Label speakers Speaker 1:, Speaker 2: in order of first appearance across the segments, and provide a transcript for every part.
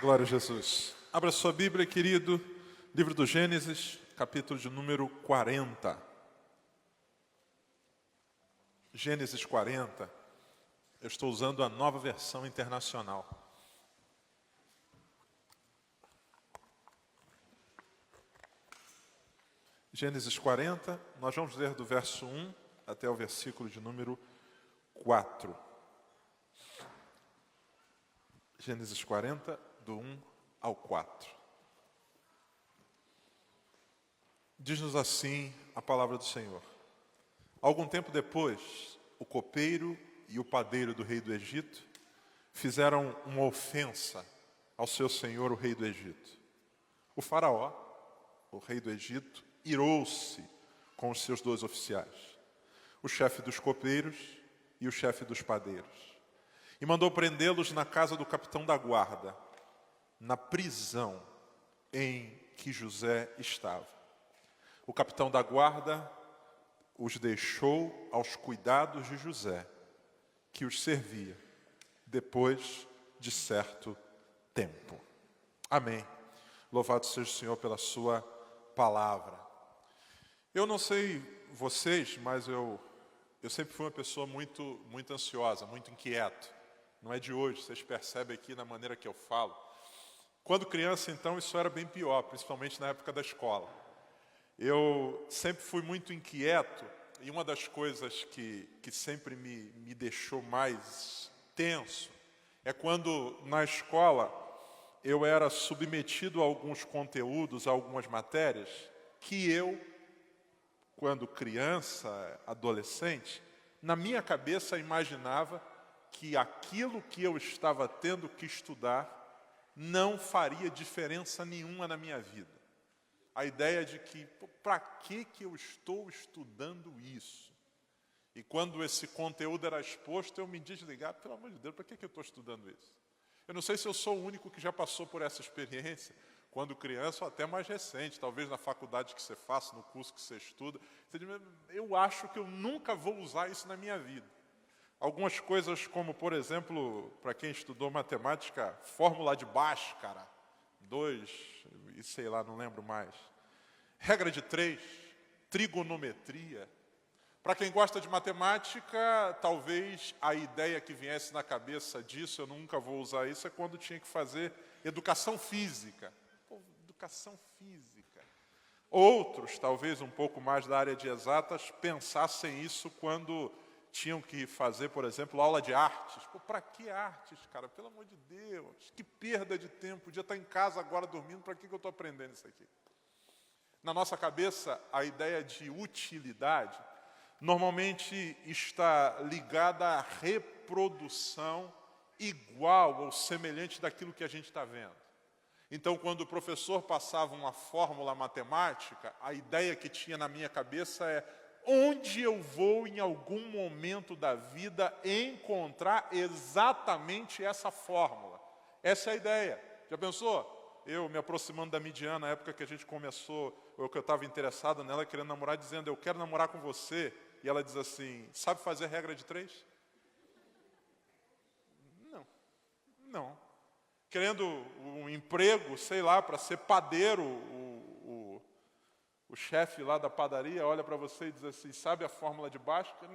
Speaker 1: Glória a Jesus. Abra sua Bíblia, querido. Livro do Gênesis, capítulo de número 40. Gênesis 40. Eu estou usando a nova versão internacional. Gênesis 40, nós vamos ler do verso 1 até o versículo de número 4. Gênesis 40, do 1 ao 4. Diz-nos assim a palavra do Senhor. Algum tempo depois, o copeiro e o padeiro do rei do Egito fizeram uma ofensa ao seu senhor, o rei do Egito. O faraó, o rei do Egito, irou-se com os seus 2 oficiais, o chefe dos copeiros e o chefe dos padeiros, e mandou prendê-los na casa do capitão da guarda, na prisão em que José estava. O capitão da guarda os deixou aos cuidados de José, que os servia, depois de certo tempo. Amém. Louvado seja o Senhor pela sua palavra. Eu não sei vocês, mas eu sempre fui uma pessoa muito ansiosa, muito inquieto. Não é de hoje, vocês percebem aqui na maneira que eu falo. Quando criança, então, isso era bem pior, principalmente na época da escola. Eu sempre fui muito inquieto, e uma das coisas que sempre me deixou mais tenso é quando, na escola, eu era submetido a alguns conteúdos, a algumas matérias, que eu, quando criança, adolescente, na minha cabeça imaginava que aquilo que eu estava tendo que estudar não faria diferença nenhuma na minha vida. A ideia de que, para que eu estou estudando isso? E quando esse conteúdo era exposto, eu me desligava, pelo amor de Deus, para que eu estou estudando isso? Eu não sei se eu sou o único que já passou por essa experiência, quando criança ou até mais recente, talvez na faculdade que você faça, no curso que você estuda. Você diz, eu acho que eu nunca vou usar isso na minha vida. Algumas coisas como, por exemplo, para quem estudou matemática, fórmula de Bhaskara, 2, e sei lá, não lembro mais. Regra de 3, trigonometria. Para quem gosta de matemática, talvez a ideia que viesse na cabeça disso, eu nunca vou usar isso, é quando tinha que fazer educação física. Pô, educação física. Outros, talvez um pouco mais da área de exatas, pensassem isso quando tinham que fazer, por exemplo, aula de artes. Pô, para que artes, cara? Pelo amor de Deus, que perda de tempo. Podia estar em casa agora dormindo, para que eu estou aprendendo isso aqui? Na nossa cabeça, a ideia de utilidade normalmente está ligada à reprodução igual ou semelhante daquilo que a gente está vendo. Então, quando o professor passava uma fórmula matemática, a ideia que tinha na minha cabeça é: onde eu vou, em algum momento da vida, encontrar exatamente essa fórmula? Essa é a ideia. Já pensou? Eu me aproximando da Midian, na época que a gente começou, ou que eu estava interessado nela, querendo namorar, dizendo, eu quero namorar com você. E ela diz assim, sabe fazer regra de 3? Não. Querendo um emprego, sei lá, para ser padeiro, o chefe lá da padaria olha para você e diz assim, sabe a fórmula de Bhaskara?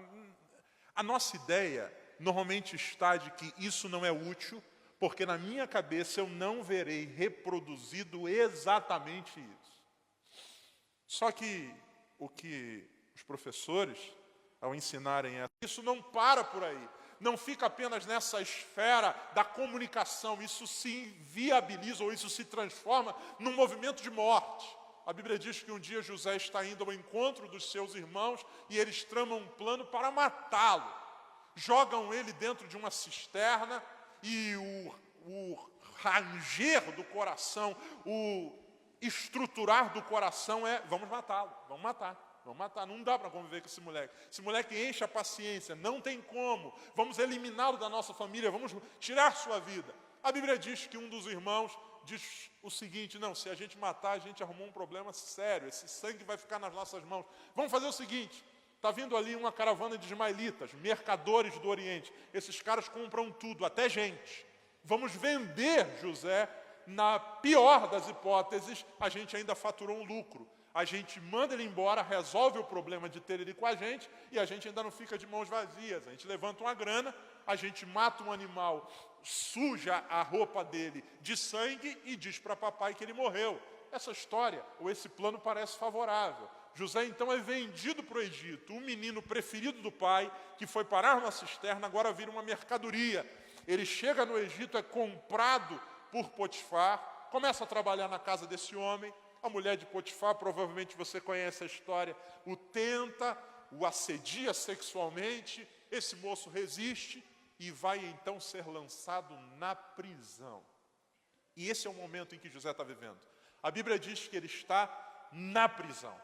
Speaker 1: A nossa ideia normalmente está de que isso não é útil, porque na minha cabeça eu não verei reproduzido exatamente isso. Só que o que os professores, ao ensinarem isso, não para por aí. Não fica apenas nessa esfera da comunicação. Isso se viabiliza ou isso se transforma num movimento de morte. A Bíblia diz que um dia José está indo ao encontro dos seus irmãos e eles tramam um plano para matá-lo. Jogam ele dentro de uma cisterna e o ranger do coração, o estruturar do coração é, vamos matá-lo, vamos matar, não dá para conviver com esse moleque enche a paciência, não tem como, vamos eliminá-lo da nossa família, vamos tirar sua vida. A Bíblia diz que um dos irmãos diz o seguinte, não, se a gente matar, a gente arrumou um problema sério, esse sangue vai ficar nas nossas mãos. Vamos fazer o seguinte, está vindo ali uma caravana de ismaelitas, mercadores do Oriente. Esses caras compram tudo, até gente. Vamos vender José na pior das hipóteses, a gente ainda faturou um lucro. A gente manda ele embora, resolve o problema de ter ele com a gente, e a gente ainda não fica de mãos vazias. A gente levanta uma grana, a gente mata um animal, suja a roupa dele de sangue e diz para papai que ele morreu. Essa história, ou esse plano parece favorável. José então é vendido para o Egito. O menino preferido do pai, que foi parar na cisterna, agora vira uma mercadoria. Ele chega no Egito, é comprado por Potifar, começa a trabalhar na casa desse homem. A mulher de Potifar, provavelmente você conhece a história, o tenta, o assedia sexualmente. Esse moço resiste e vai então ser lançado na prisão. E esse é o momento em que José está vivendo. A Bíblia diz que ele está na prisão.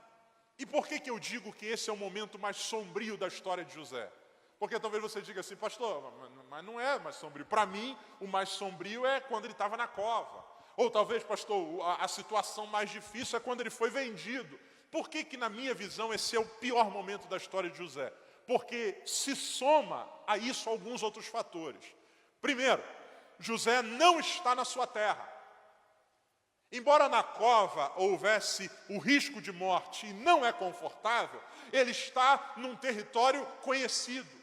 Speaker 1: E por que eu digo que esse é o momento mais sombrio da história de José? Porque talvez você diga assim, pastor, mas não é mais sombrio. Para mim, o mais sombrio é quando ele estava na cova. Ou talvez, pastor, a situação mais difícil é quando ele foi vendido. Por que na minha visão, esse é o pior momento da história de José? Porque se soma a isso alguns outros fatores. Primeiro, José não está na sua terra. Embora na cova houvesse o risco de morte e não é confortável, ele está num território conhecido.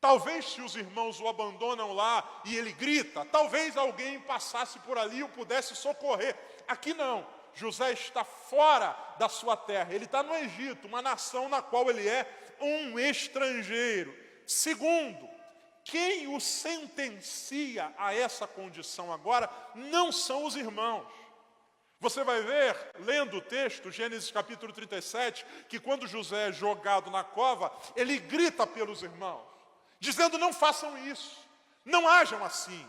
Speaker 1: Talvez se os irmãos o abandonam lá e ele grita, talvez alguém passasse por ali e o pudesse socorrer. Aqui não, José está fora da sua terra, ele está no Egito, uma nação na qual ele é um estrangeiro. Segundo, quem o sentencia a essa condição agora não são os irmãos. Você vai ver, lendo o texto, Gênesis capítulo 37, que quando José é jogado na cova, ele grita pelos irmãos, dizendo, não façam isso, não hajam assim.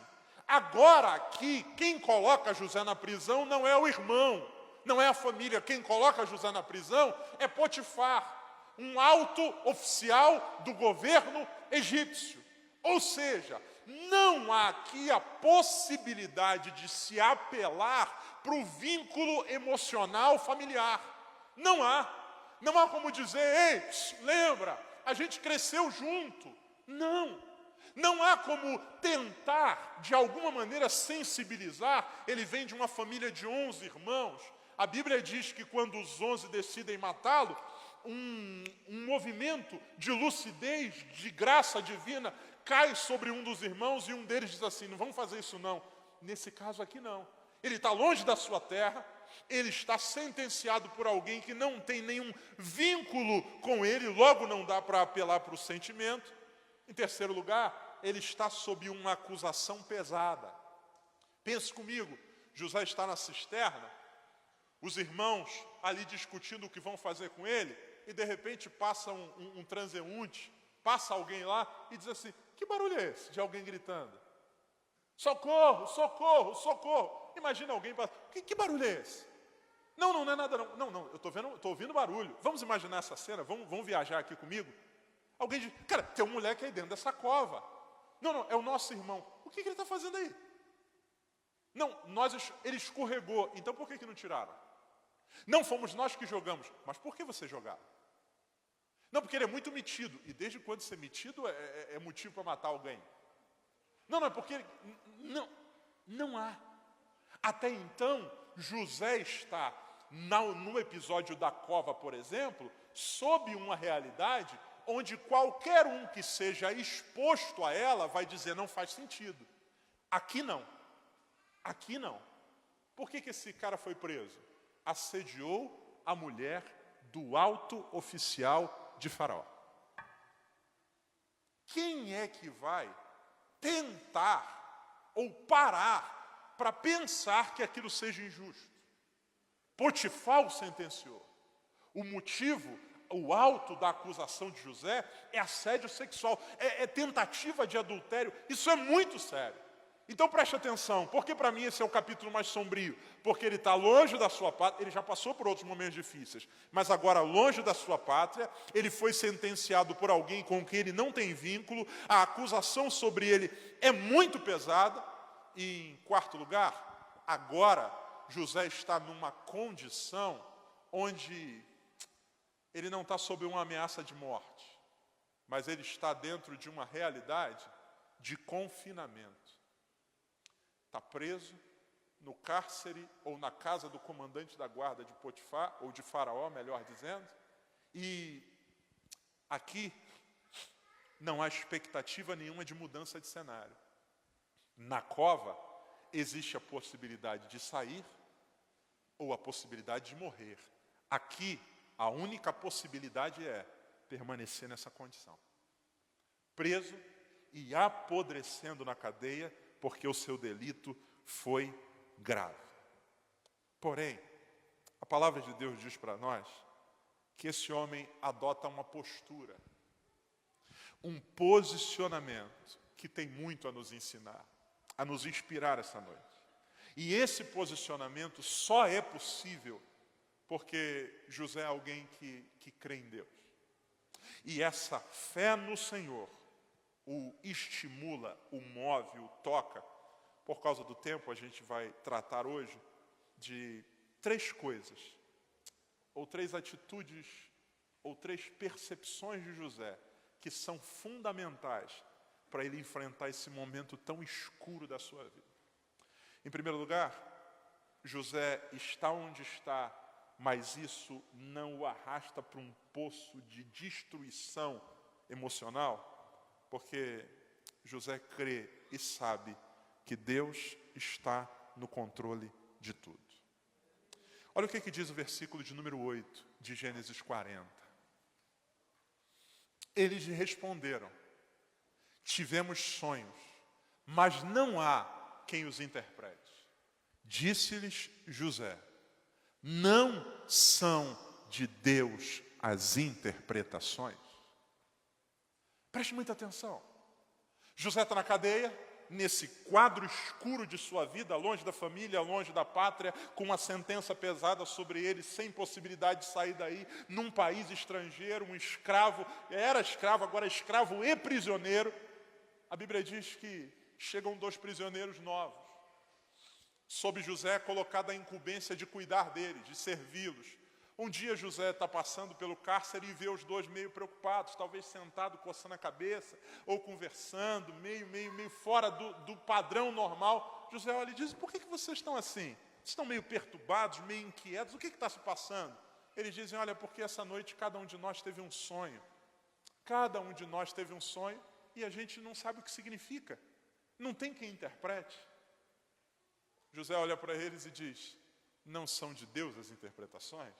Speaker 1: Agora aqui, quem coloca José na prisão não é o irmão, não é a família. Quem coloca José na prisão é Potifar, um alto oficial do governo egípcio. Ou seja, não há aqui a possibilidade de se apelar para o vínculo emocional familiar. Não há. Não há como dizer, ei, lembra, a gente cresceu junto. Não. Não há como tentar, de alguma maneira, sensibilizar. Ele vem de uma família de 11 irmãos. A Bíblia diz que quando os 11 decidem matá-lo, um movimento de lucidez, de graça divina, cai sobre um dos irmãos e um deles diz assim, não vamos fazer isso não. Nesse caso aqui não. Ele está longe da sua terra, ele está sentenciado por alguém que não tem nenhum vínculo com ele, logo não dá para apelar para o sentimento. Em terceiro lugar, ele está sob uma acusação pesada. Pense comigo, José está na cisterna, os irmãos ali discutindo o que vão fazer com ele, e de repente passa um transeunte, passa alguém lá e diz assim, que barulho é esse de alguém gritando? Socorro, socorro, socorro. Imagina alguém, que barulho é esse? Não é nada não. Não, eu estou ouvindo barulho. Vamos imaginar essa cena, vamos viajar aqui comigo? Alguém diz, cara, tem um moleque aí dentro dessa cova. Não, é o nosso irmão. O que ele está fazendo aí? Não, ele escorregou, então por que não tiraram? Não fomos nós que jogamos, mas por que você jogaram? Não, porque ele é muito metido. E desde quando ser metido é motivo para matar alguém? Não, é porque não há. Até então, José está no episódio da cova, por exemplo, sob uma realidade onde qualquer um que seja exposto a ela vai dizer, não faz sentido. Aqui não. Aqui não. Por que esse cara foi preso? Assediou a mulher do alto oficial de Faraó. Quem é que vai tentar ou parar para pensar que aquilo seja injusto? Potifar o sentenciou. O motivo, o alto da acusação de José é assédio sexual, é tentativa de adultério. Isso é muito sério. Então preste atenção, porque para mim esse é o capítulo mais sombrio, porque ele está longe da sua pátria, ele já passou por outros momentos difíceis, mas agora longe da sua pátria, ele foi sentenciado por alguém com quem ele não tem vínculo, a acusação sobre ele é muito pesada, e em quarto lugar, agora José está numa condição onde ele não está sob uma ameaça de morte, mas ele está dentro de uma realidade de confinamento. Está preso no cárcere ou na casa do comandante da guarda de Potifar, ou de Faraó, melhor dizendo, e aqui não há expectativa nenhuma de mudança de cenário. Na cova existe a possibilidade de sair ou a possibilidade de morrer. Aqui a única possibilidade é permanecer nessa condição, preso e apodrecendo na cadeia, porque o seu delito foi grave. Porém, a palavra de Deus diz para nós que esse homem adota uma postura, um posicionamento que tem muito a nos ensinar, a nos inspirar essa noite. E esse posicionamento só é possível porque José é alguém que crê em Deus. E essa fé no Senhor o estimula, o move, o toca. Por causa do tempo, a gente vai tratar hoje de 3 coisas, ou 3 atitudes, ou 3 percepções de José, que são fundamentais para ele enfrentar esse momento tão escuro da sua vida. Em primeiro lugar, José está onde está, mas isso não o arrasta para um poço de destruição emocional, porque José crê e sabe que Deus está no controle de tudo. Olha o que diz o versículo de número 8 de Gênesis 40. Eles lhe responderam: tivemos sonhos, mas não há quem os interprete. Disse-lhes José: não são de Deus as interpretações? Preste muita atenção. José está na cadeia, nesse quadro escuro de sua vida, longe da família, longe da pátria, com uma sentença pesada sobre ele, sem possibilidade de sair daí, num país estrangeiro, um escravo, era escravo, agora é escravo e prisioneiro. A Bíblia diz que chegam 2 prisioneiros novos, sob José colocado a incumbência de cuidar deles, de servi-los. Um dia José está passando pelo cárcere e vê os 2 meio preocupados, talvez sentado, coçando a cabeça, ou conversando, meio fora do padrão normal. José olha e diz: por que vocês estão assim? Vocês estão meio perturbados, meio inquietos, o que está se passando? Eles dizem: olha, porque essa noite cada um de nós teve um sonho. Cada um de nós teve um sonho e a gente não sabe o que significa. Não tem quem interprete. José olha para eles e diz: não são de Deus as interpretações?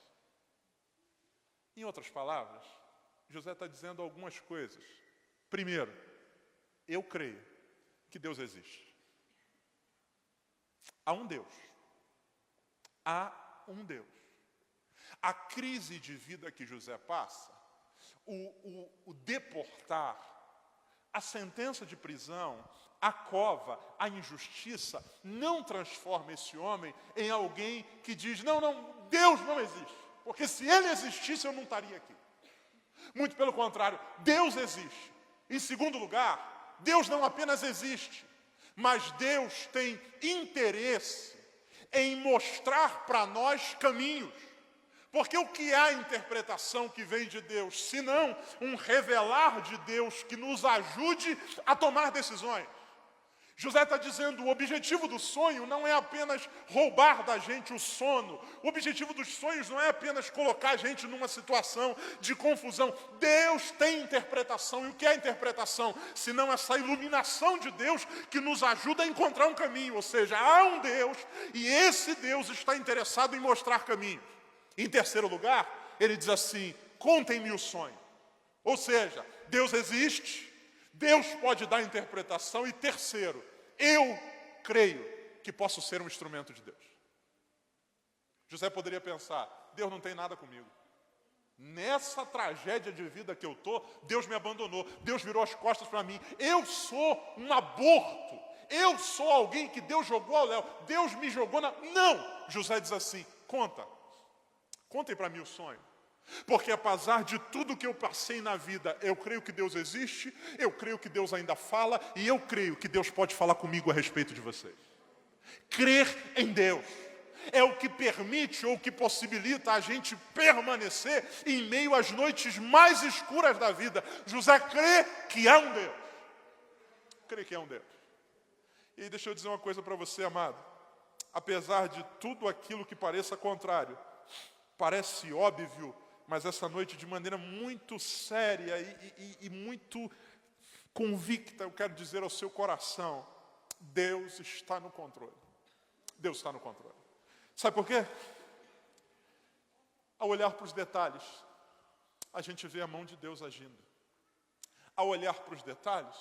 Speaker 1: Em outras palavras, José está dizendo algumas coisas. Primeiro, eu creio que Deus existe. Há um Deus. Há um Deus. A crise de vida que José passa, o deportar, a sentença de prisão, a cova, a injustiça, não transforma esse homem em alguém que diz: não, Deus não existe. Porque se ele existisse, eu não estaria aqui. Muito pelo contrário, Deus existe. Em segundo lugar, Deus não apenas existe, mas Deus tem interesse em mostrar para nós caminhos. Porque o que é a interpretação que vem de Deus, senão um revelar de Deus que nos ajude a tomar decisões? José está dizendo: o objetivo do sonho não é apenas roubar da gente o sono. O objetivo dos sonhos não é apenas colocar a gente numa situação de confusão. Deus tem interpretação. E o que é a interpretação? Senão essa iluminação de Deus que nos ajuda a encontrar um caminho. Ou seja, há um Deus e esse Deus está interessado em mostrar caminho. Em terceiro lugar, ele diz assim: contem-me o sonho. Ou seja, Deus existe, Deus pode dar interpretação. E terceiro, eu creio que posso ser um instrumento de Deus. José poderia pensar: Deus não tem nada comigo. Nessa tragédia de vida que eu estou, Deus me abandonou, Deus virou as costas para mim. Eu sou um aborto, eu sou alguém que Deus jogou ao léu, Deus me jogou na... Não! José diz assim: contem para mim o sonho. Porque apesar de tudo que eu passei na vida, eu creio que Deus existe, eu creio que Deus ainda fala, e eu creio que Deus pode falar comigo a respeito de vocês. Crer em Deus é o que permite ou que possibilita a gente permanecer em meio às noites mais escuras da vida. José crê que há um Deus. Crê que há um Deus. E deixa eu dizer uma coisa para você, amado. apesar de tudo aquilo que pareça contrário, parece óbvio, mas essa noite, de maneira muito séria e muito convicta, eu quero dizer ao seu coração: Deus está no controle. Deus está no controle. Sabe por quê? Ao olhar para os detalhes, a gente vê a mão de Deus agindo. Ao olhar para os detalhes,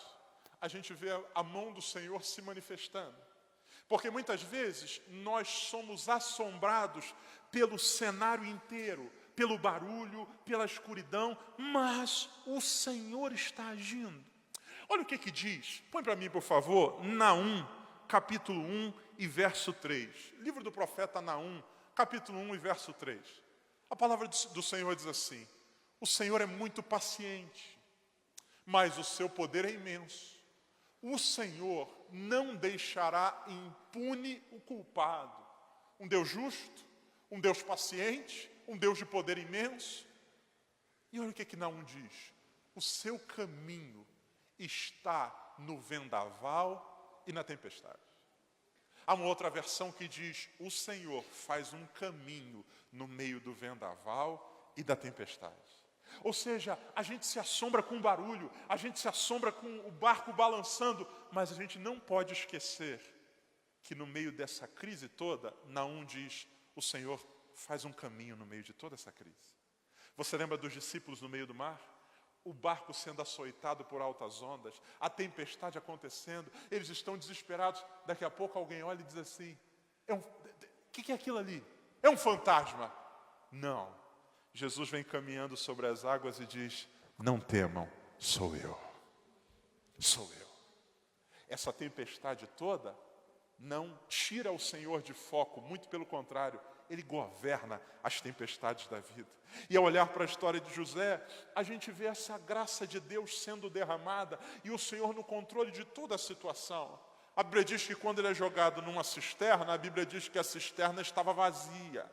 Speaker 1: a gente vê a mão do Senhor se manifestando. Porque muitas vezes nós somos assombrados pelo cenário inteiro, pelo barulho, pela escuridão, mas o Senhor está agindo. Olha o que diz, põe para mim por favor, Naum, capítulo 1 e verso 3. Livro do profeta Naum, capítulo 1 e verso 3. A palavra do Senhor diz assim: o Senhor é muito paciente, mas o seu poder é imenso. O Senhor não deixará impune o culpado. Um Deus justo, um Deus paciente, um Deus de poder imenso. E olha o que Naum diz: o seu caminho está no vendaval e na tempestade. Há uma outra versão que diz: o Senhor faz um caminho no meio do vendaval e da tempestade. Ou seja, a gente se assombra com o barulho, a gente se assombra com o barco balançando, mas a gente não pode esquecer que no meio dessa crise toda, Naum diz: o Senhor faz um caminho no meio de toda essa crise. Você lembra dos discípulos no meio do mar? O barco sendo açoitado por altas ondas, a tempestade acontecendo, eles estão desesperados. Daqui a pouco alguém olha e diz assim: o que é aquilo ali? É um fantasma? Não. Jesus vem caminhando sobre as águas e diz: não temam, sou eu. Sou eu. Essa tempestade toda não tira o Senhor de foco, muito pelo contrário, Ele governa as tempestades da vida. E ao olhar para a história de José, a gente vê essa graça de Deus sendo derramada e o Senhor no controle de toda a situação. A Bíblia diz que quando ele é jogado numa cisterna, a Bíblia diz que a cisterna estava vazia.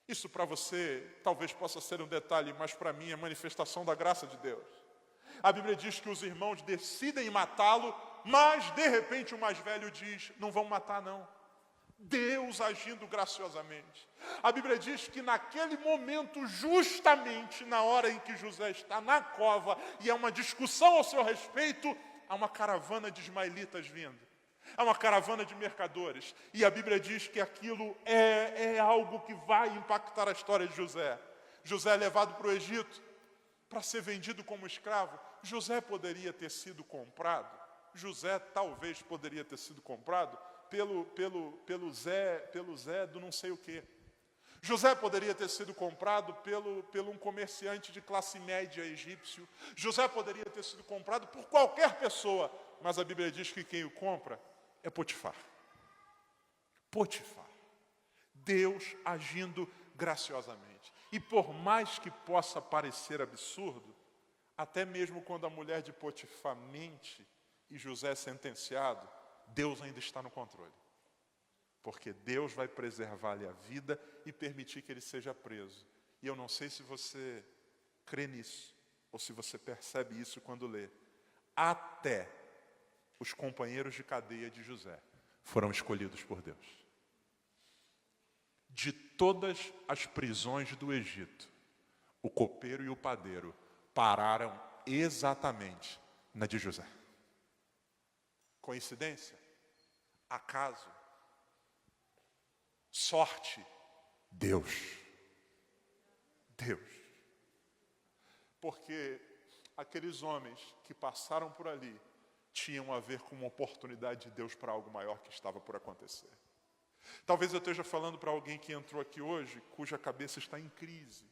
Speaker 1: Isso para você talvez possa ser um detalhe, mas para mim é manifestação da graça de Deus. A Bíblia diz que os irmãos decidem matá-lo, mas de repente o mais velho diz: não vão matar não. Deus agindo graciosamente. A Bíblia diz que naquele momento, justamente na hora em que José está na cova e há uma discussão ao seu respeito, há uma caravana de ismaelitas vindo. Há uma caravana de mercadores. E a Bíblia diz que aquilo é algo que vai impactar a história de José. José é levado para o Egito para ser vendido como escravo. José poderia ter sido comprado. José talvez poderia ter sido comprado pelo Zé do não sei o quê. José poderia ter sido comprado pelo um comerciante de classe média egípcio. José poderia ter sido comprado por qualquer pessoa. Mas a Bíblia diz que quem o compra é Potifar. Potifar. Deus agindo graciosamente. E por mais que possa parecer absurdo, até mesmo quando a mulher de Potifar mente e José é sentenciado, Deus ainda está no controle. Porque Deus vai preservar-lhe a vida e permitir que ele seja preso. E eu não sei se você crê nisso, ou se você percebe isso quando lê. Até os companheiros de cadeia de José foram escolhidos por Deus. De todas as prisões do Egito, o copeiro e o padeiro pararam exatamente na de José. Coincidência? Acaso? Sorte? Deus. Deus. Porque aqueles homens que passaram por ali tinham a ver com uma oportunidade de Deus para algo maior que estava por acontecer. Talvez eu esteja falando para alguém que entrou aqui hoje, cuja cabeça está em crise.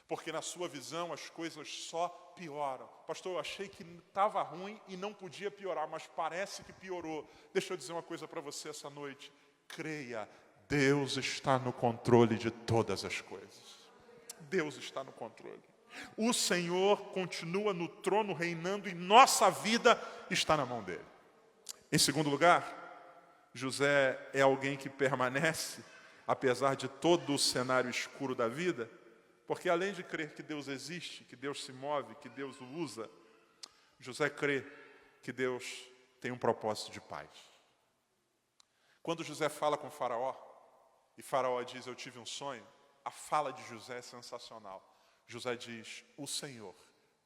Speaker 1: Porque na sua visão as coisas só pioram. Pastor, eu achei que estava ruim e não podia piorar, mas parece que piorou. Deixa eu dizer uma coisa para você essa noite. Creia, Deus está no controle de todas as coisas. Deus está no controle. O Senhor continua no trono reinando e nossa vida está na mão dele. Em segundo lugar, José é alguém que permanece, apesar de todo o cenário escuro da vida, porque além de crer que Deus existe, que Deus se move, que Deus o usa, José crê que Deus tem um propósito de paz. Quando José fala com Faraó, e Faraó diz, eu tive um sonho, a fala de José é sensacional. José diz, o Senhor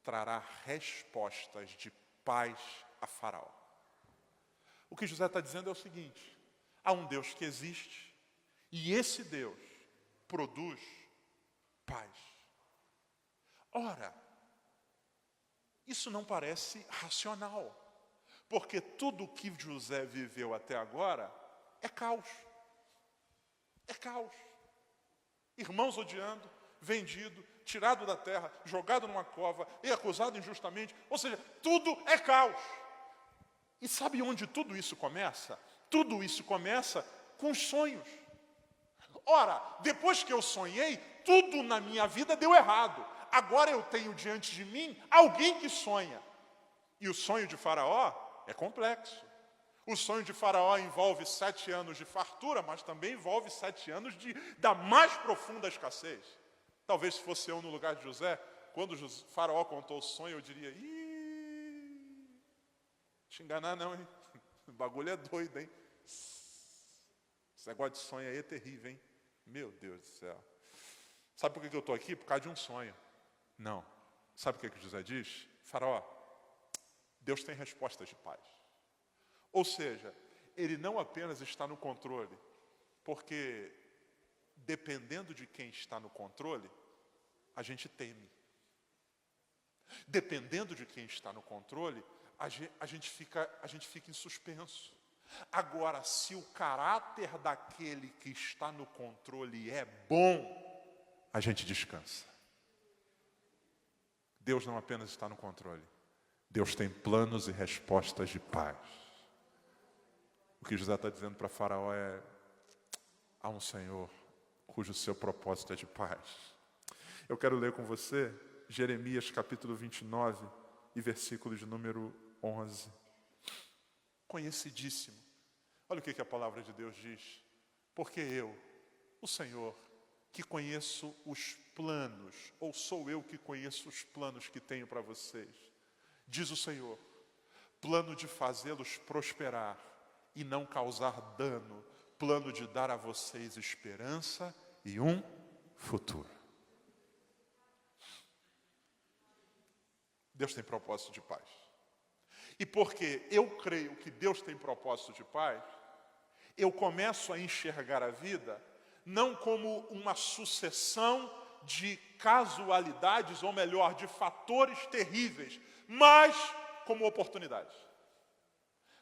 Speaker 1: trará respostas de paz a Faraó. O que José está dizendo é o seguinte, há um Deus que existe, e esse Deus produz paz. Ora, isso não parece racional, porque tudo o que José viveu até agora é caos. É caos. Irmãos odiando, vendido, tirado da terra, jogado numa cova e acusado injustamente. Ou seja, tudo é caos. E sabe onde tudo isso começa? Tudo isso começa com os sonhos. Ora, depois que eu sonhei, tudo na minha vida deu errado. Agora eu tenho diante de mim alguém que sonha. E o sonho de Faraó é complexo. O sonho de Faraó envolve 7 anos de fartura, mas também envolve 7 anos da mais profunda escassez. Talvez se fosse eu no lugar de José, quando Faraó contou o sonho, eu diria, te enganar não, hein? O bagulho é doido, hein? Esse negócio de sonho aí é terrível, hein? Meu Deus do céu. Sabe por que eu estou aqui? Por causa de um sonho. Não. Sabe o que José diz? Faraó, Deus tem respostas de paz. Ou seja, ele não apenas está no controle, porque dependendo de quem está no controle, a gente teme. Dependendo de quem está no controle, a gente fica em suspenso. Agora, se o caráter daquele que está no controle é bom, a gente descansa. Deus não apenas está no controle, Deus tem planos e respostas de paz. O que José está dizendo para Faraó é, há um Senhor cujo seu propósito é de paz. Eu quero ler com você Jeremias capítulo 29 e versículo de número 11. Conhecidíssimo. Olha o que a palavra de Deus diz. Porque eu, o Senhor, que conheço os planos, ou sou eu que conheço os planos que tenho para vocês, diz o Senhor, plano de fazê-los prosperar e não causar dano, plano de dar a vocês esperança e um futuro. Deus tem propósito de paz. E porque eu creio que Deus tem propósito de paz, eu começo a enxergar a vida não como uma sucessão de casualidades, ou melhor, de fatores terríveis, mas como oportunidades.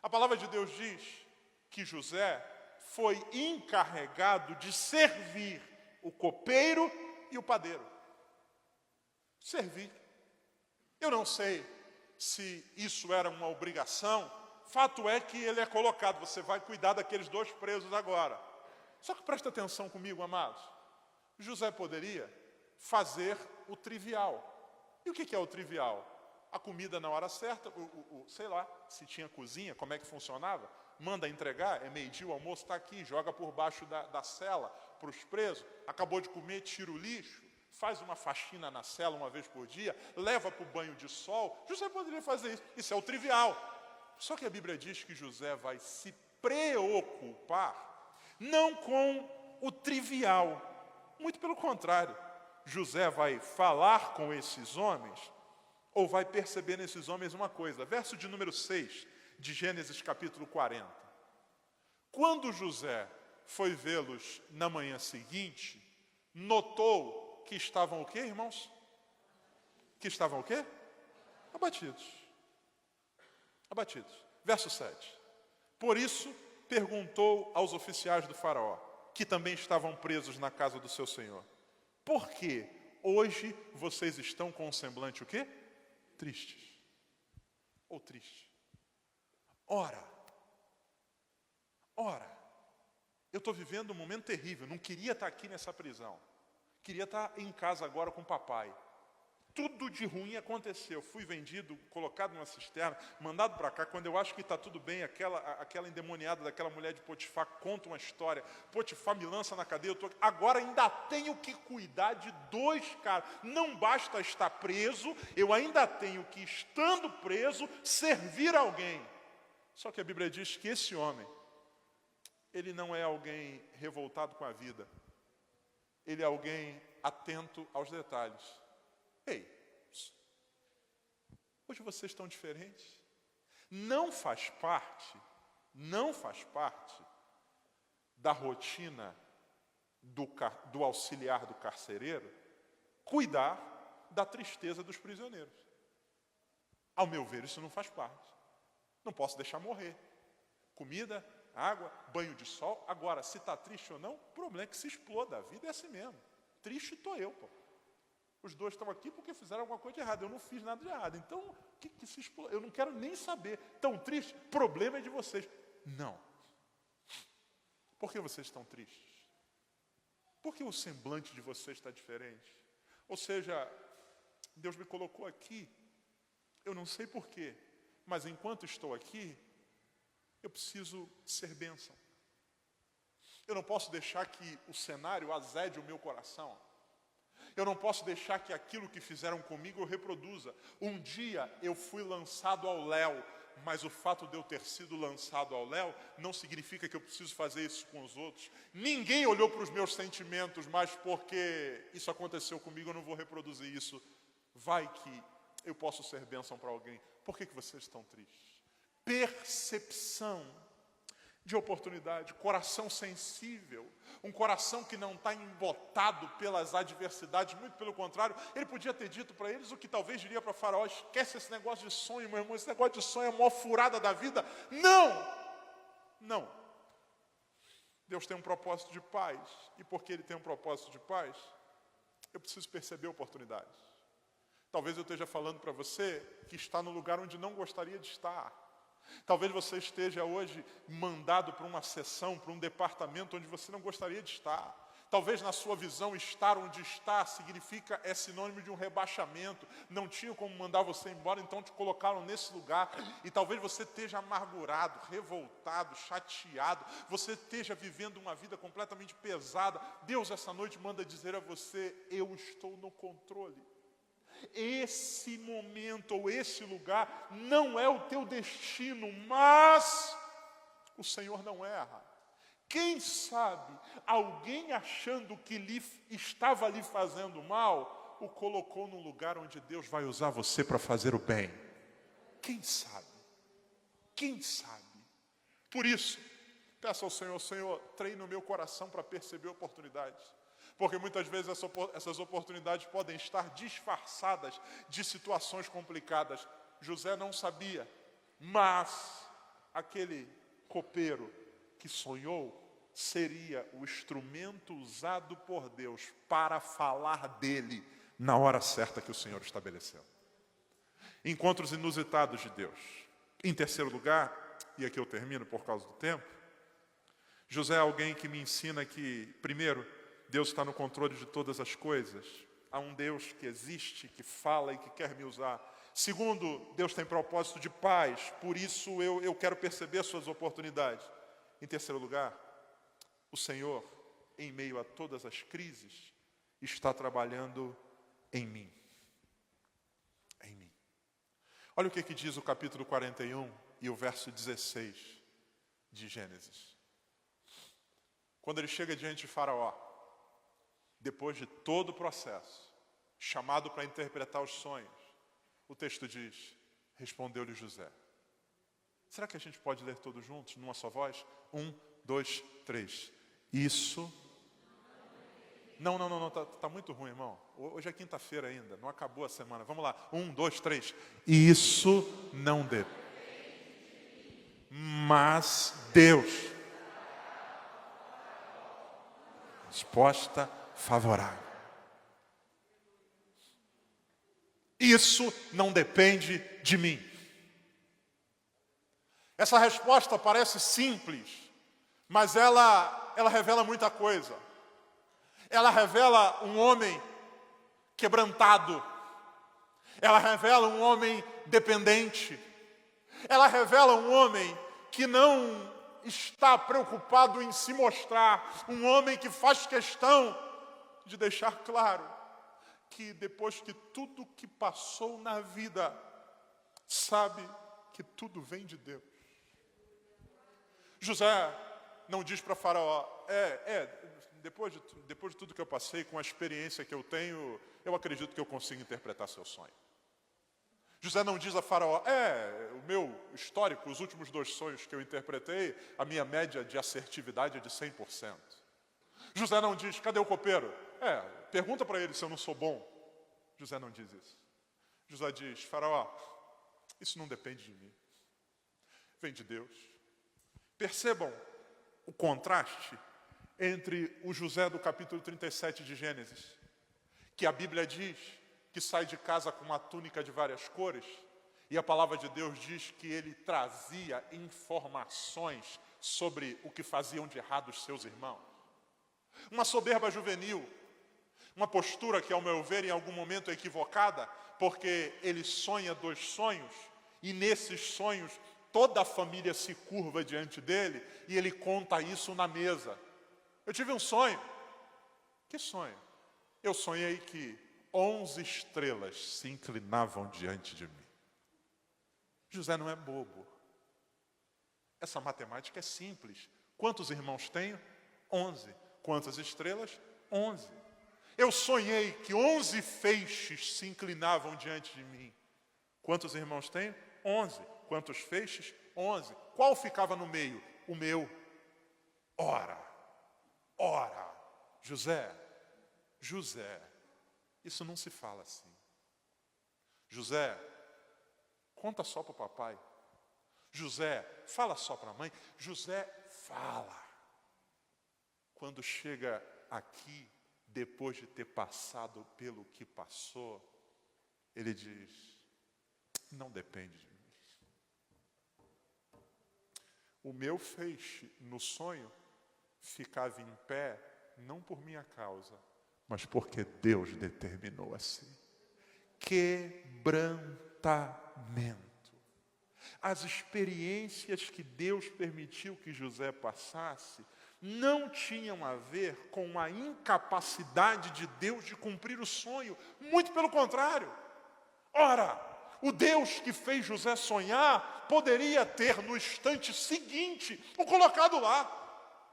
Speaker 1: A palavra de Deus diz que José foi encarregado de servir o copeiro e o padeiro. Servir. Eu não sei se isso era uma obrigação, fato é que ele é colocado, você vai cuidar daqueles 2 presos agora. Só que presta atenção comigo, amados. José poderia fazer o trivial. E o que é o trivial? A comida na hora certa, sei lá, se tinha cozinha, como é que funcionava? Manda entregar, é meio-dia, o almoço está aqui, joga por baixo da cela para os presos, acabou de comer, tira o lixo, faz uma faxina na cela uma vez por dia, leva para o banho de sol. José poderia fazer isso, isso é o trivial. Só que a Bíblia diz que José vai se preocupar, não com o trivial, muito pelo contrário. José vai falar com esses homens, ou vai perceber nesses homens uma coisa. Verso de número 6, de Gênesis capítulo 40. Quando José foi vê-los na manhã seguinte, notou que estavam o quê, irmãos? Que estavam o quê? Abatidos. Abatidos. Verso 7. Por isso, perguntou aos oficiais do faraó, que também estavam presos na casa do seu senhor, por que hoje vocês estão com um semblante o quê? Tristes. Ou triste. Ora, eu estou vivendo um momento terrível, não queria estar aqui nessa prisão. Queria estar em casa agora com o papai. Tudo de ruim aconteceu. Fui vendido, colocado numa cisterna, mandado para cá. Quando eu acho que está tudo bem, aquela endemoniada daquela mulher de Potifar conta uma história. Potifar me lança na cadeia. Agora ainda tenho que cuidar de 2 caras. Não basta estar preso, eu ainda tenho que, estando preso, servir alguém. Só que a Bíblia diz que esse homem ele não é alguém revoltado com a vida. Ele é alguém atento aos detalhes. Ei, hoje vocês estão diferentes. Não faz parte da rotina do auxiliar do carcereiro cuidar da tristeza dos prisioneiros. Ao meu ver, isso não faz parte. Não posso deixar morrer. Comida, água, banho de sol. Agora, se está triste ou não, o problema é que se exploda. A vida é assim mesmo. Triste estou eu, pô. Os dois estão aqui porque fizeram alguma coisa de errada. Eu não fiz nada de errado. Então, o que se exploda? Eu não quero nem saber. Tão triste? Problema é de vocês. Não. Por que vocês estão tristes? Por que o semblante de vocês está diferente? Ou seja, Deus me colocou aqui, eu não sei porquê, mas enquanto estou aqui, eu preciso ser bênção. Eu não posso deixar que o cenário azede o meu coração. Eu não posso deixar que aquilo que fizeram comigo eu reproduza. Um dia eu fui lançado ao léu, mas o fato de eu ter sido lançado ao léu não significa que eu preciso fazer isso com os outros. Ninguém olhou para os meus sentimentos, mas porque isso aconteceu comigo, eu não vou reproduzir isso. Vai que eu posso ser bênção para alguém. Por que vocês estão tristes? Percepção de oportunidade, coração sensível, um coração que não está embotado pelas adversidades, muito pelo contrário. Ele podia ter dito para eles o que talvez diria para Faraó: esquece esse negócio de sonho, meu irmão, esse negócio de sonho é a maior furada da vida. Não. Deus tem um propósito de paz, e porque Ele tem um propósito de paz, eu preciso perceber oportunidades. Talvez eu esteja falando para você que está no lugar onde não gostaria de estar. Talvez você esteja hoje mandado para uma seção, para um departamento onde você não gostaria de estar. Talvez na sua visão estar onde está é sinônimo de um rebaixamento. Não tinham como mandar você embora, então te colocaram nesse lugar. E talvez você esteja amargurado, revoltado, chateado. Você esteja vivendo uma vida completamente pesada. Deus essa noite manda dizer a você: eu estou no controle. Esse momento ou esse lugar não é o teu destino, mas o Senhor não erra. Quem sabe alguém achando que estava lhe fazendo mal, o colocou num lugar onde Deus vai usar você para fazer o bem. Quem sabe? Quem sabe? Por isso, peço ao Senhor: Senhor, treine o meu coração para perceber oportunidades. Porque muitas vezes essas oportunidades podem estar disfarçadas de situações complicadas. José não sabia, mas aquele copeiro que sonhou seria o instrumento usado por Deus para falar dele na hora certa que o Senhor estabeleceu. Encontros inusitados de Deus. Em terceiro lugar, e aqui eu termino por causa do tempo, José é alguém que me ensina que, primeiro, Deus está no controle de todas as coisas. Há um Deus que existe, que fala e que quer me usar. Segundo, Deus tem propósito de paz. Por isso eu quero perceber as suas oportunidades. Em terceiro lugar, o Senhor, em meio a todas as crises, está trabalhando em mim. Em mim. Olha o que diz o capítulo 41 e o verso 16 de Gênesis. Quando ele chega diante de Faraó, depois de todo o processo, chamado para interpretar os sonhos, o texto diz: respondeu-lhe José. Será que a gente pode ler todos juntos, numa só voz? 1, 2, 3. Isso... Não, tá muito ruim, irmão. Hoje é quinta-feira ainda, não acabou a semana. Vamos lá, 1, 2, 3. Isso não depende. Mas Deus... Resposta favorável. Isso não depende de mim. Essa resposta parece simples, mas ela revela muita coisa. Ela revela um homem quebrantado. Ela revela um homem dependente. Ela revela um homem que não está preocupado em se mostrar, um homem que faz questão de deixar claro que depois que tudo que passou na vida, sabe que tudo vem de Deus. José não diz para Faraó, depois de tudo que eu passei, com a experiência que eu tenho, eu acredito que eu consigo interpretar seu sonho. José não diz a Faraó, o meu histórico, os últimos 2 sonhos que eu interpretei, a minha média de assertividade é de 100%. José não diz, cadê o copeiro? Pergunta para ele se eu não sou bom. José não diz isso. José diz, Faraó, isso não depende de mim. Vem de Deus. Percebam o contraste entre o José do capítulo 37 de Gênesis, que a Bíblia diz que sai de casa com uma túnica de várias cores, e a palavra de Deus diz que ele trazia informações sobre o que faziam de errado os seus irmãos. Uma soberba juvenil, uma postura que, ao meu ver, em algum momento é equivocada, porque ele sonha 2 sonhos, e nesses sonhos toda a família se curva diante dele, e ele conta isso na mesa. Eu tive um sonho. Que sonho? Eu sonhei que 11 estrelas se inclinavam diante de mim. José não é bobo. Essa matemática é simples. Quantos irmãos tenho? 11. Quantas estrelas? 11. Eu sonhei que 11 feixes se inclinavam diante de mim. Quantos irmãos tenho? 11. Quantos feixes? 11. Qual ficava no meio? O meu. Ora, José, isso não se fala assim. José, conta só para o papai. José, fala só para a mãe. José, fala. Quando chega aqui, depois de ter passado pelo que passou, ele diz, não depende de mim. O meu feixe no sonho ficava em pé, não por minha causa, mas porque Deus determinou assim. Quebrantamento. As experiências que Deus permitiu que José passasse não tinham a ver com a incapacidade de Deus de cumprir o sonho. Muito pelo contrário. Ora, o Deus que fez José sonhar poderia ter no instante seguinte o colocado lá.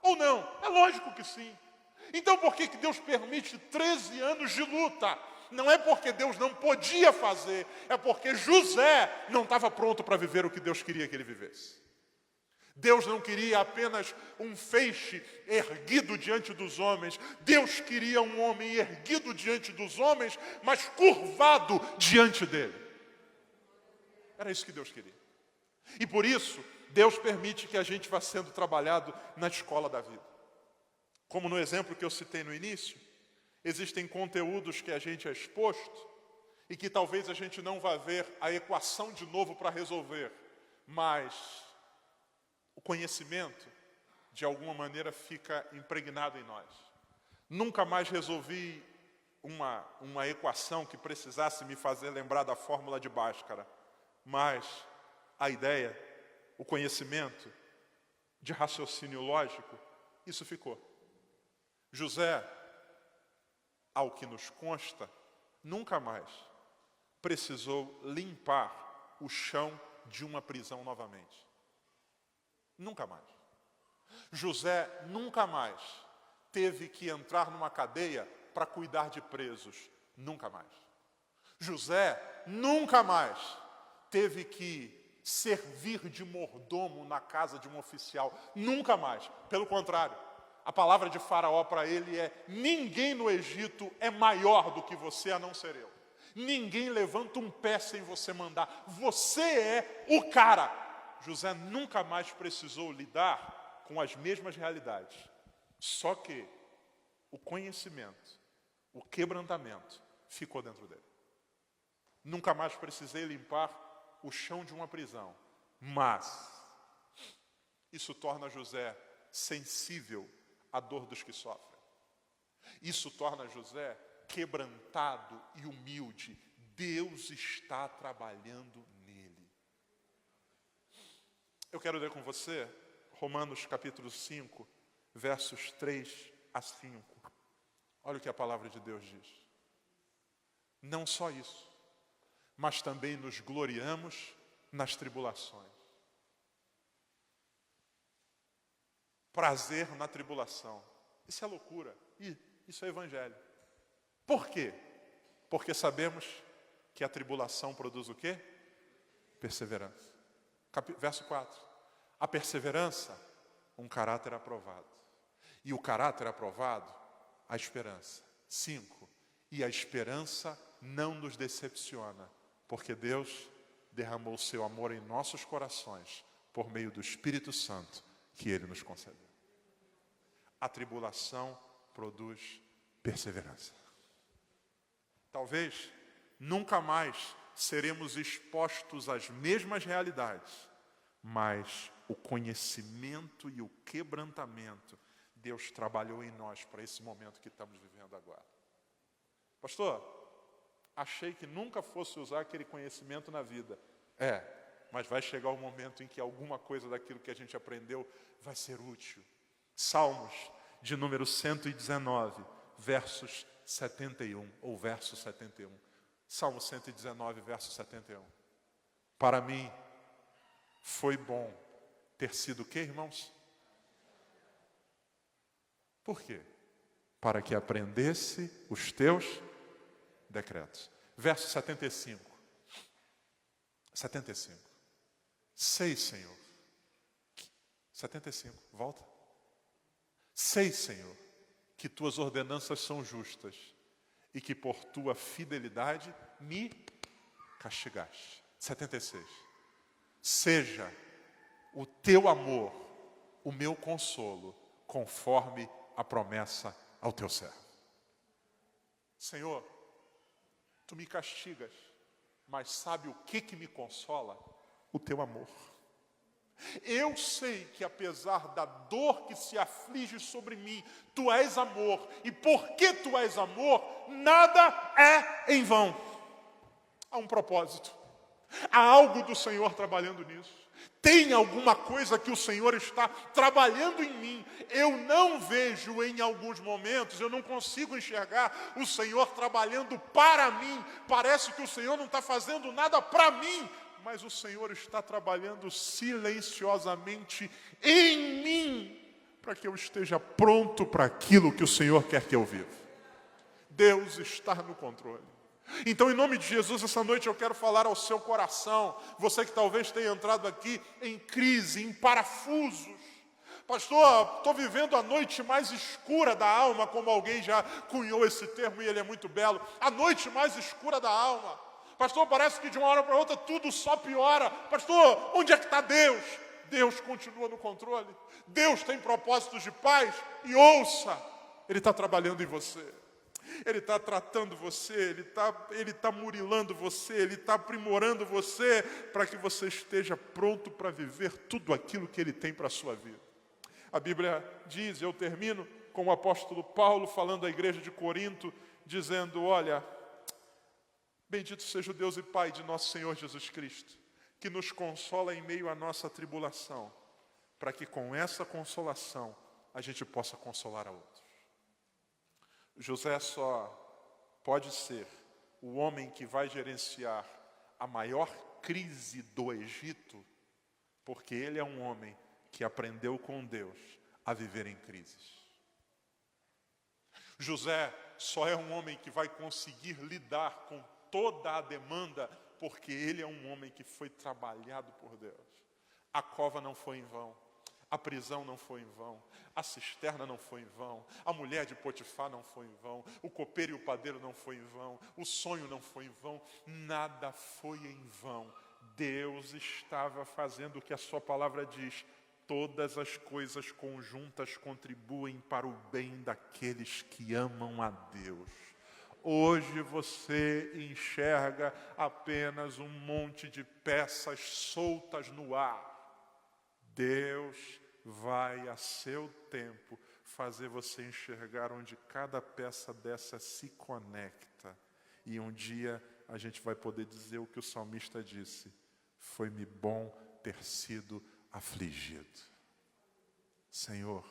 Speaker 1: Ou não? É lógico que sim. Então por que Deus permite 13 anos de luta? Não é porque Deus não podia fazer, é porque José não estava pronto para viver o que Deus queria que ele vivesse. Deus não queria apenas um feixe erguido diante dos homens. Deus queria um homem erguido diante dos homens, mas curvado diante dele. Era isso que Deus queria. E por isso, Deus permite que a gente vá sendo trabalhado na escola da vida. Como no exemplo que eu citei no início, existem conteúdos que a gente é exposto e que talvez a gente não vá ver a equação de novo para resolver, mas o conhecimento, de alguma maneira, fica impregnado em nós. Nunca mais resolvi uma equação que precisasse me fazer lembrar da fórmula de Bhaskara, mas a ideia, o conhecimento de raciocínio lógico, isso ficou. José, ao que nos consta, nunca mais precisou limpar o chão de uma prisão novamente. Nunca mais. José nunca mais teve que entrar numa cadeia para cuidar de presos. Nunca mais. José nunca mais teve que servir de mordomo na casa de um oficial. Nunca mais. Pelo contrário, a palavra de Faraó para ele é: ninguém no Egito é maior do que você, a não ser eu. Ninguém levanta um pé sem você mandar. Você é o cara. José nunca mais precisou lidar com as mesmas realidades. Só que o conhecimento, o quebrantamento ficou dentro dele. Nunca mais precisei limpar o chão de uma prisão. Mas isso torna José sensível à dor dos que sofrem. Isso torna José quebrantado e humilde. Deus está trabalhando nele. Eu quero ler com você Romanos capítulo 5, versos 3 a 5. Olha o que a palavra de Deus diz. Não só isso, mas também nos gloriamos nas tribulações, prazer na tribulação. Isso é loucura. Isso é evangelho. Por quê? Porque sabemos que a tribulação produz o quê? Perseverança. Verso 4. A perseverança, um caráter aprovado. E o caráter aprovado, a esperança. 5. E a esperança não nos decepciona, porque Deus derramou o seu amor em nossos corações por meio do Espírito Santo que Ele nos concedeu. A tribulação produz perseverança. Talvez nunca mais seremos expostos às mesmas realidades, mas o conhecimento e o quebrantamento, Deus trabalhou em nós para esse momento que estamos vivendo agora. Pastor, achei que nunca fosse usar aquele conhecimento na vida. Mas vai chegar o momento em que alguma coisa daquilo que a gente aprendeu vai ser útil. Salmos de número 119, versos 71, ou verso 71. Salmo 119, verso 71. Para mim, foi bom ter sido o quê, irmãos? Por quê? Para que aprendesse os teus decretos. Verso 75. 75. Sei, Senhor. 75, volta. Sei, Senhor, que tuas ordenanças são justas e que por tua fidelidade me castigaste. 76. Seja o teu amor o meu consolo, conforme a promessa ao teu servo. Senhor, tu me castigas, mas sabe o que me consola? O teu amor. Eu sei que apesar da dor que se aflige sobre mim, tu és amor. E porque tu és amor, nada é em vão. Há um propósito. Há algo do Senhor trabalhando nisso. Tem alguma coisa que o Senhor está trabalhando em mim. Eu não vejo em alguns momentos, eu não consigo enxergar o Senhor trabalhando para mim. Parece que o Senhor não está fazendo nada para mim, mas o Senhor está trabalhando silenciosamente em mim, para que eu esteja pronto para aquilo que o Senhor quer que eu viva. Deus está no controle. Então, em nome de Jesus, essa noite eu quero falar ao seu coração. Você que talvez tenha entrado aqui em crise, em parafusos. Pastor, estou vivendo a noite mais escura da alma, como alguém já cunhou esse termo e ele é muito belo. A noite mais escura da alma. Pastor, parece que de uma hora para outra tudo só piora. Pastor, onde é que está Deus? Deus continua no controle. Deus tem propósitos de paz. E ouça, Ele está trabalhando em você. Ele está tratando você, Ele está murilando você, Ele está aprimorando você para que você esteja pronto para viver tudo aquilo que Ele tem para a sua vida. A Bíblia diz, eu termino com o apóstolo Paulo falando à igreja de Corinto, dizendo, olha, bendito seja o Deus e Pai de nosso Senhor Jesus Cristo, que nos consola em meio à nossa tribulação, para que com essa consolação a gente possa consolar a outros. José só pode ser o homem que vai gerenciar a maior crise do Egito, porque ele é um homem que aprendeu com Deus a viver em crises. José só é um homem que vai conseguir lidar com toda a demanda, porque ele é um homem que foi trabalhado por Deus. A cova não foi em vão. A prisão não foi em vão, a cisterna não foi em vão, a mulher de Potifar não foi em vão, o copeiro e o padeiro não foi em vão, o sonho não foi em vão, nada foi em vão. Deus estava fazendo o que a sua palavra diz, todas as coisas conjuntas contribuem para o bem daqueles que amam a Deus. Hoje você enxerga apenas um monte de peças soltas no ar. Deus vai, a seu tempo, fazer você enxergar onde cada peça dessa se conecta. E um dia a gente vai poder dizer o que o salmista disse. Foi-me bom ter sido afligido. Senhor,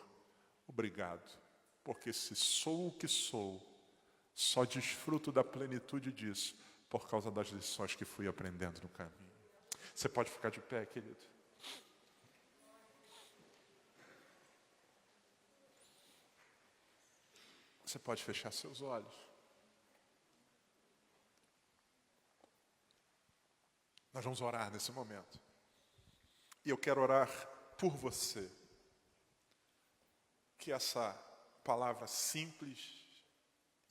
Speaker 1: obrigado, porque se sou o que sou, só desfruto da plenitude disso, por causa das lições que fui aprendendo no caminho. Você pode ficar de pé, querido? Você pode fechar seus olhos. Nós vamos orar nesse momento. E eu quero orar por você. Que essa palavra simples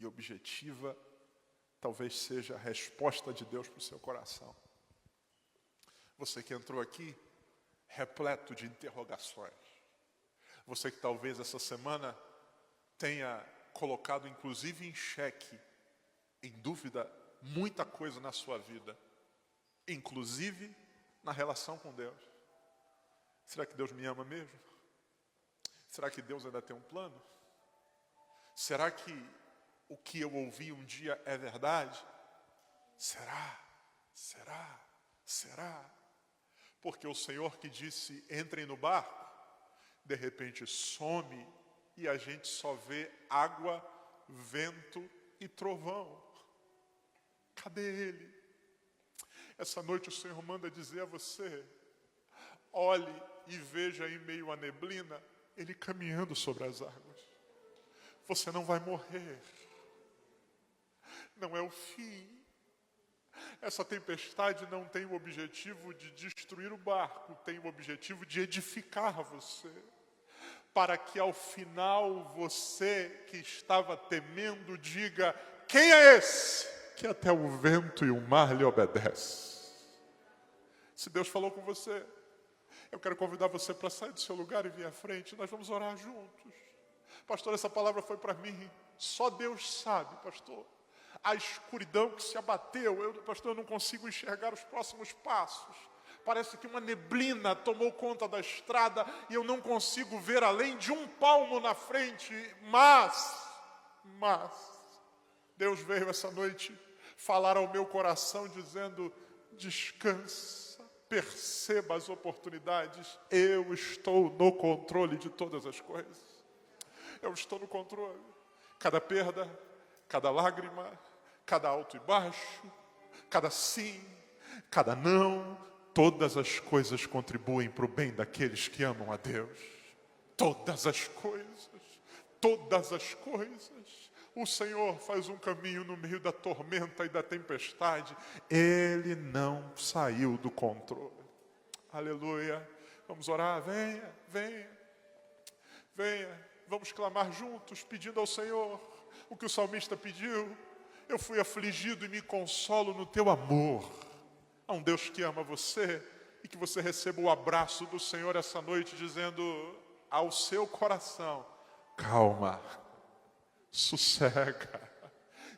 Speaker 1: e objetiva talvez seja a resposta de Deus para o seu coração. Você que entrou aqui repleto de interrogações. Você que talvez essa semana tenha colocado inclusive em xeque, em dúvida, muita coisa na sua vida. Inclusive na relação com Deus. Será que Deus me ama mesmo? Será que Deus ainda tem um plano? Será que o que eu ouvi um dia é verdade? Será? Porque o Senhor que disse, entrem no barco, de repente some e a gente só vê água, vento e trovão. Cadê Ele? Essa noite o Senhor manda dizer a você, olhe e veja em meio à neblina, Ele caminhando sobre as águas. Você não vai morrer. Não é o fim. Essa tempestade não tem o objetivo de destruir o barco, tem o objetivo de edificar você. Para que ao final você que estava temendo diga, quem é esse? Que até o vento e o mar lhe obedecem. Se Deus falou com você, eu quero convidar você para sair do seu lugar e vir à frente. Nós vamos orar juntos. Pastor, essa palavra foi para mim. Só Deus sabe, pastor. A escuridão que se abateu. Pastor, eu não consigo enxergar os próximos passos. Parece que uma neblina tomou conta da estrada e eu não consigo ver além de um palmo na frente. Mas, Deus veio essa noite falar ao meu coração dizendo, descansa, perceba as oportunidades, eu estou no controle de todas as coisas. Eu estou no controle. Cada perda, cada lágrima, cada alto e baixo, cada sim, cada não, todas as coisas contribuem para o bem daqueles que amam a Deus. Todas as coisas. O Senhor faz um caminho no meio da tormenta e da tempestade. Ele não saiu do controle. Aleluia. Vamos orar. Venha. Vamos clamar juntos, pedindo ao Senhor o que o salmista pediu. Eu fui afligido e me consolo no teu amor. Há um Deus que ama você e que você receba o abraço do Senhor essa noite, dizendo ao seu coração, calma, sossega,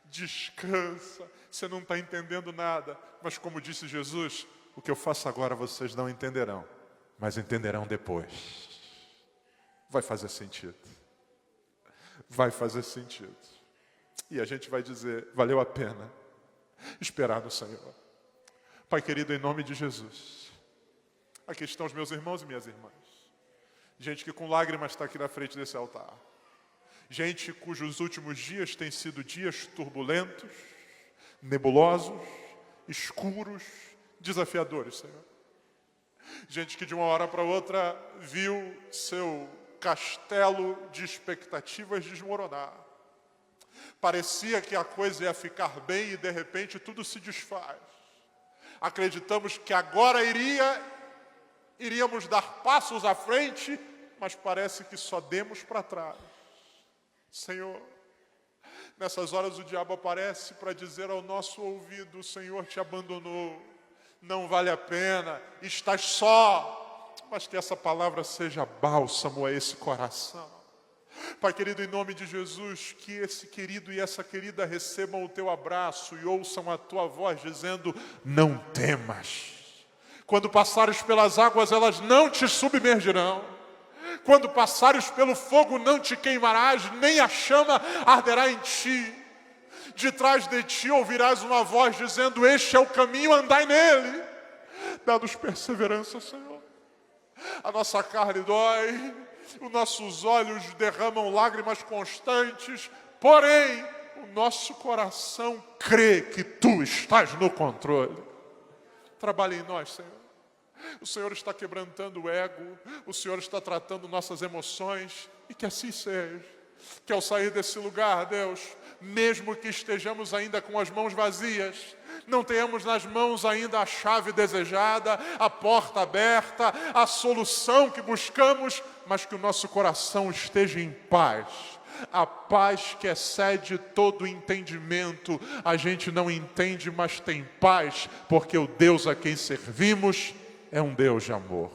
Speaker 1: descansa. Você não está entendendo nada, mas como disse Jesus, o que eu faço agora vocês não entenderão, mas entenderão depois. Vai fazer sentido. E a gente vai dizer, valeu a pena esperar no Senhor. Pai querido, em nome de Jesus, aqui estão os meus irmãos e minhas irmãs. Gente que com lágrimas está aqui na frente desse altar. Gente cujos últimos dias têm sido dias turbulentos, nebulosos, escuros, desafiadores, Senhor. Gente que de uma hora para outra viu seu castelo de expectativas desmoronar. Parecia que a coisa ia ficar bem e de repente tudo se desfaz. Acreditamos que agora iríamos dar passos à frente, mas parece que só demos para trás. Senhor, nessas horas o diabo aparece para dizer ao nosso ouvido, o Senhor te abandonou, não vale a pena, estás só. Mas que essa palavra seja bálsamo a esse coração. Pai querido, em nome de Jesus, que esse querido e essa querida recebam o teu abraço e ouçam a tua voz dizendo, não temas. Quando passares pelas águas, elas não te submergirão. Quando passares pelo fogo, não te queimarás, nem a chama arderá em ti. De trás de ti ouvirás uma voz dizendo, este é o caminho, andai nele. Dá-nos perseverança, Senhor. A nossa carne dói, os nossos olhos derramam lágrimas constantes, porém, o nosso coração crê que tu estás no controle. Trabalhe em nós, Senhor. O Senhor está quebrantando o ego, o Senhor está tratando nossas emoções, e que assim seja. Que ao sair desse lugar, Deus, mesmo que estejamos ainda com as mãos vazias, não tenhamos nas mãos ainda a chave desejada, a porta aberta, a solução que buscamos, mas que o nosso coração esteja em paz. A paz que excede todo entendimento. A gente não entende, mas tem paz, porque o Deus a quem servimos é um Deus de amor.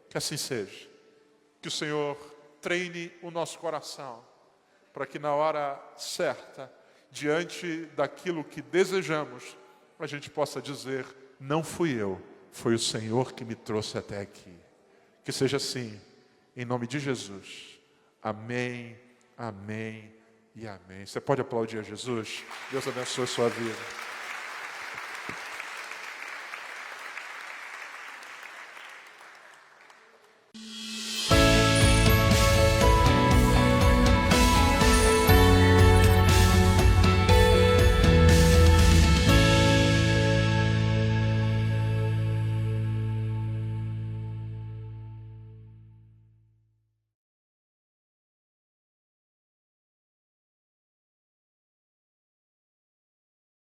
Speaker 1: Que assim seja. Que o Senhor treine o nosso coração, para que na hora certa, diante daquilo que desejamos, a gente possa dizer, não fui eu, foi o Senhor que me trouxe até aqui. Que seja assim, em nome de Jesus. Amém, amém e amém. Você pode aplaudir a Jesus? Deus abençoe a sua vida.